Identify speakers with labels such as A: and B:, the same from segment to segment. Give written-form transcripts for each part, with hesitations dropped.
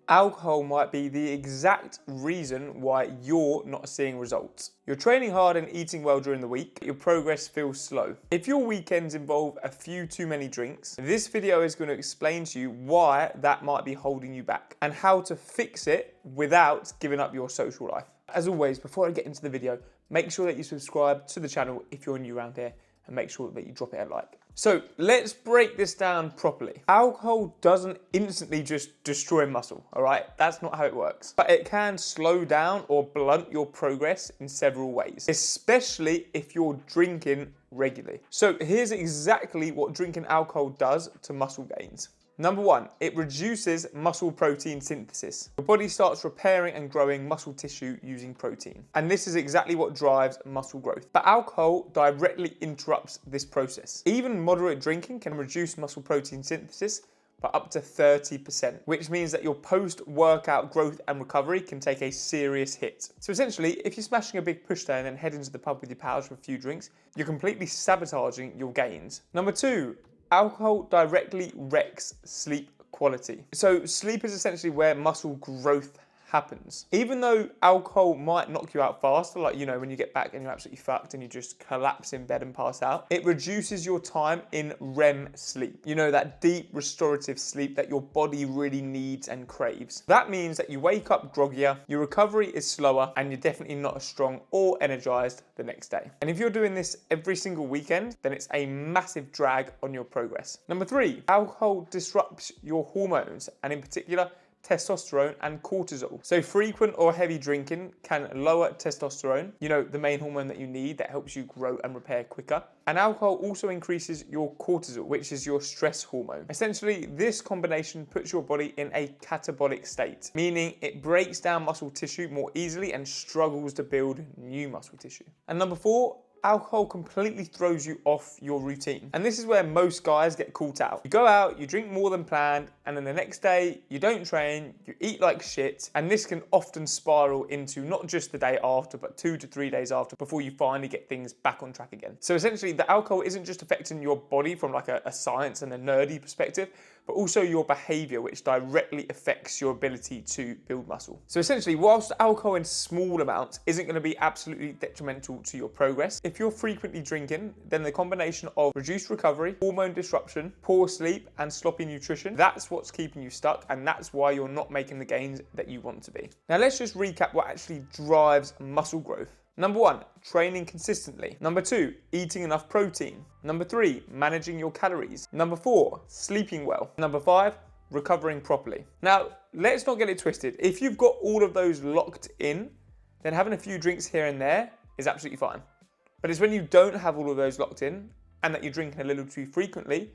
A: alcohol might be the exact reason why you're not seeing results. You're training hard and eating well during the week, but your progress feels slow. If your weekends involve a few too many drinks, this video is going to explain to you why that might be holding you back and how to fix it without giving up your social life. As always, before I get into the video, make sure that you subscribe to the channel if you're new around here, and make sure that you drop it a like. So let's break this down properly. Alcohol doesn't instantly just destroy muscle, all right? That's not how it works. But it can slow down or blunt your progress in several ways, especially if you're drinking regularly. So here's exactly what drinking alcohol does to muscle gains. Number one, it reduces muscle protein synthesis. Your body starts repairing and growing muscle tissue using protein. And this is exactly what drives muscle growth. But alcohol directly interrupts this process. Even moderate drinking can reduce muscle protein synthesis by up to 30%, which means that your post-workout growth and recovery can take a serious hit. So essentially, if you're smashing a big push day and then head into the pub with your pals for a few drinks, you're completely sabotaging your gains. Number two, alcohol directly wrecks sleep quality. So sleep is essentially where muscle growth happens. Even though alcohol might knock you out faster, like, you know, when you get back and you're absolutely fucked and you just collapse in bed and pass out, it reduces your time in REM sleep. You know, that deep restorative sleep that your body really needs and craves. That means that you wake up groggier, your recovery is slower, and you're definitely not as strong or energized the next day. And if you're doing this every single weekend, then it's a massive drag on your progress. Number three, alcohol disrupts your hormones, and in particular, testosterone and cortisol. So frequent or heavy drinking can lower testosterone, you know, the main hormone that you need that helps you grow and repair quicker. And alcohol also increases your cortisol, which is your stress hormone. Essentially, this combination puts your body in a catabolic state, meaning it breaks down muscle tissue more easily and struggles to build new muscle tissue. And number four, alcohol completely throws you off your routine. And this is where most guys get caught out. You go out, you drink more than planned, and then the next day you don't train, you eat like shit, and this can often spiral into not just the day after, but 2 to 3 days after before you finally get things back on track again. So essentially, the alcohol isn't just affecting your body from like a science and a nerdy perspective, but also your behavior, which directly affects your ability to build muscle. So essentially, whilst alcohol in small amounts isn't going to be absolutely detrimental to your progress, if you're frequently drinking, then the combination of reduced recovery, hormone disruption, poor sleep, and sloppy nutrition, that's what's keeping you stuck, and that's why you're not making the gains that you want to be. Now let's just recap what actually drives muscle growth. Number one, training consistently. Number two, eating enough protein. Number three, managing your calories. Number four, sleeping well. Number five, recovering properly. Now, let's not get it twisted. If you've got all of those locked in, then having a few drinks here and there is absolutely fine. But it's when you don't have all of those locked in and that you're drinking a little too frequently,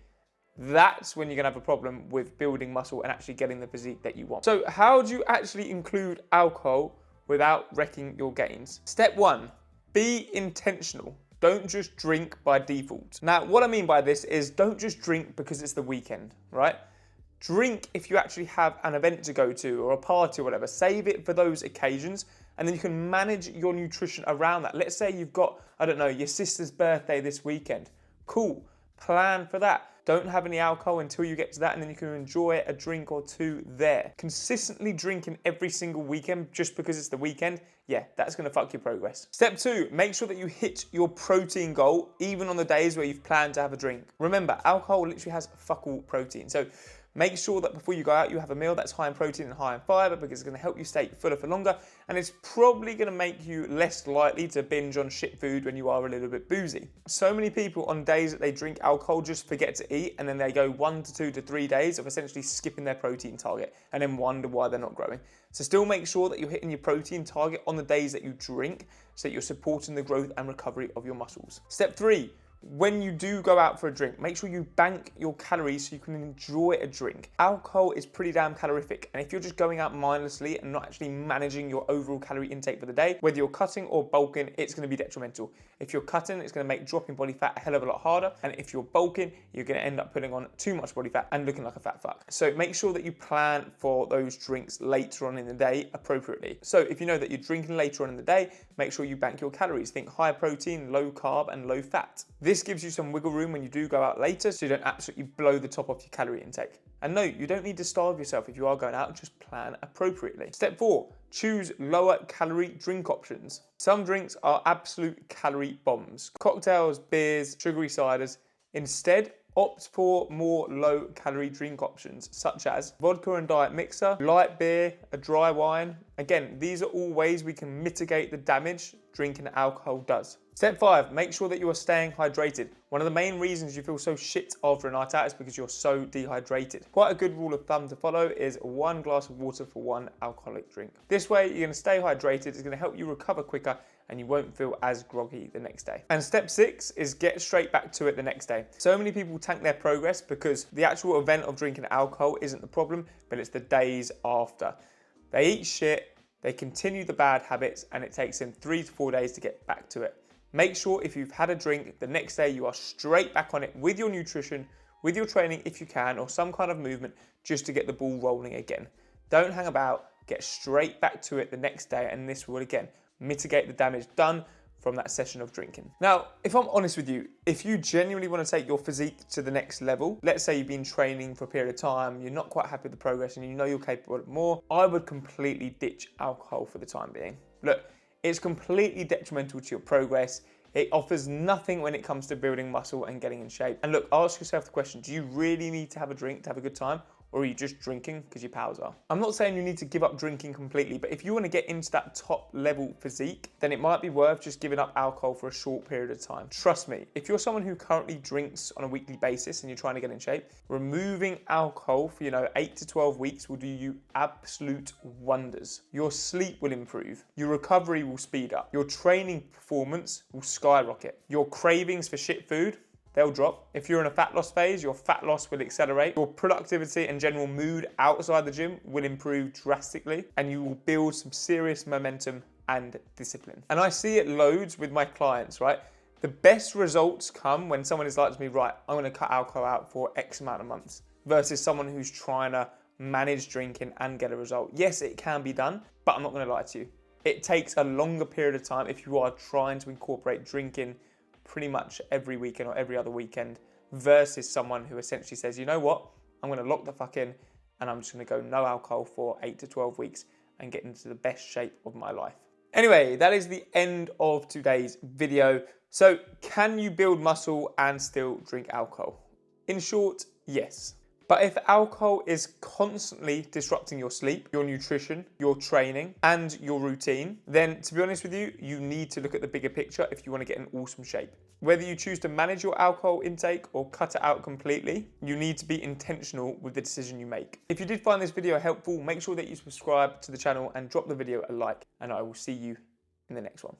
A: that's when you're gonna have a problem with building muscle and actually getting the physique that you want. So how do you actually include alcohol without wrecking your gains? Step one, be intentional. Don't just drink by default. Now, what I mean by this is don't just drink because it's the weekend, right? Drink if you actually have an event to go to or a party or whatever. Save it for those occasions, and then you can manage your nutrition around that. Let's say you've got, I don't know, your sister's birthday this weekend. Cool, plan for that. Don't have any alcohol until you get to that, and then you can enjoy a drink or two there. Consistently drinking every single weekend just because it's the weekend, yeah, that's gonna fuck your progress. Step two, make sure that you hit your protein goal even on the days where you've planned to have a drink. Remember, alcohol literally has fuck all protein. So make sure that before you go out, you have a meal that's high in protein and high in fiber, because it's gonna help you stay fuller for longer, and it's probably gonna make you less likely to binge on shit food when you are a little bit boozy. So many people on days that they drink alcohol just forget to eat, and then they go 1 to 2 to 3 days of essentially skipping their protein target and then wonder why they're not growing. So still make sure that you're hitting your protein target on the days that you drink so that you're supporting the growth and recovery of your muscles. Step three, when you do go out for a drink, make sure you bank your calories so you can enjoy a drink. Alcohol is pretty damn calorific, and if you're just going out mindlessly and not actually managing your overall calorie intake for the day, whether you're cutting or bulking, it's going to be detrimental. If you're cutting, it's going to make dropping body fat a hell of a lot harder, and if you're bulking, you're going to end up putting on too much body fat and looking like a fat fuck. So make sure that you plan for those drinks later on in the day appropriately. So if you know that you're drinking later on in the day, make sure you bank your calories. Think high protein, low carb, and low fat. This This gives you some wiggle room when you do go out later, so you don't absolutely blow the top off your calorie intake. And no, you don't need to starve yourself if you are going out, just plan appropriately. Step 4, choose lower calorie drink options. Some drinks are absolute calorie bombs. Cocktails, beers, sugary ciders. Instead, opt for more low calorie drink options such as vodka and diet mixer, light beer, a dry wine. Again, these are all ways we can mitigate the damage drinking alcohol does. Step 5, make sure that you are staying hydrated. One of the main reasons you feel so shit after a night out is because you're so dehydrated. Quite a good rule of thumb to follow is 1 glass of water for 1 alcoholic drink. This way you're going to stay hydrated, it's going to help you recover quicker and you won't feel as groggy the next day. And step 6 is get straight back to it the next day. So many people tank their progress because the actual event of drinking alcohol isn't the problem, but it's the days after. They eat shit, they continue the bad habits, and it takes them 3 to 4 days to get back to it. Make sure if you've had a drink, the next day you are straight back on it with your nutrition, with your training if you can, or some kind of movement just to get the ball rolling again. Don't hang about, get straight back to it the next day, and this will again mitigate the damage done from that session of drinking. Now, if I'm honest with you, if you genuinely want to take your physique to the next level, let's say you've been training for a period of time, you're not quite happy with the progress and you know you're capable of more, I would completely ditch alcohol for the time being. Look, it's completely detrimental to your progress. It offers nothing when it comes to building muscle and getting in shape. And look, ask yourself the question, do you really need to have a drink to have a good time? Or are you just drinking because your pals are? I'm not saying you need to give up drinking completely, but if you want to get into that top level physique, then it might be worth just giving up alcohol for a short period of time. Trust me, if you're someone who currently drinks on a weekly basis and you're trying to get in shape, removing alcohol for 8 to 12 weeks will do you absolute wonders. Your sleep will improve, your recovery will speed up, your training performance will skyrocket, your cravings for shit food, they'll drop. If you're in a fat loss phase, your fat loss will accelerate. Your productivity and general mood outside the gym will improve drastically, and you will build some serious momentum and discipline. And I see it loads with my clients, right? The best results come when someone is like to me, right, I'm gonna cut alcohol out for X amount of months, versus someone who's trying to manage drinking and get a result. Yes, it can be done, but I'm not gonna lie to you. It takes a longer period of time if you are trying to incorporate drinking pretty much every weekend or every other weekend versus someone who essentially says, you know what, I'm going to lock the fuck in and I'm just going to go no alcohol for 8 to 12 weeks and get into the best shape of my life. Anyway, that is the end of today's video. So can you build muscle and still drink alcohol? In short, yes. But if alcohol is constantly disrupting your sleep, your nutrition, your training, and your routine, then to be honest with you, you need to look at the bigger picture if you want to get in awesome shape. Whether you choose to manage your alcohol intake or cut it out completely, you need to be intentional with the decision you make. If you did find this video helpful, make sure that you subscribe to the channel and drop the video a like, and I will see you in the next one.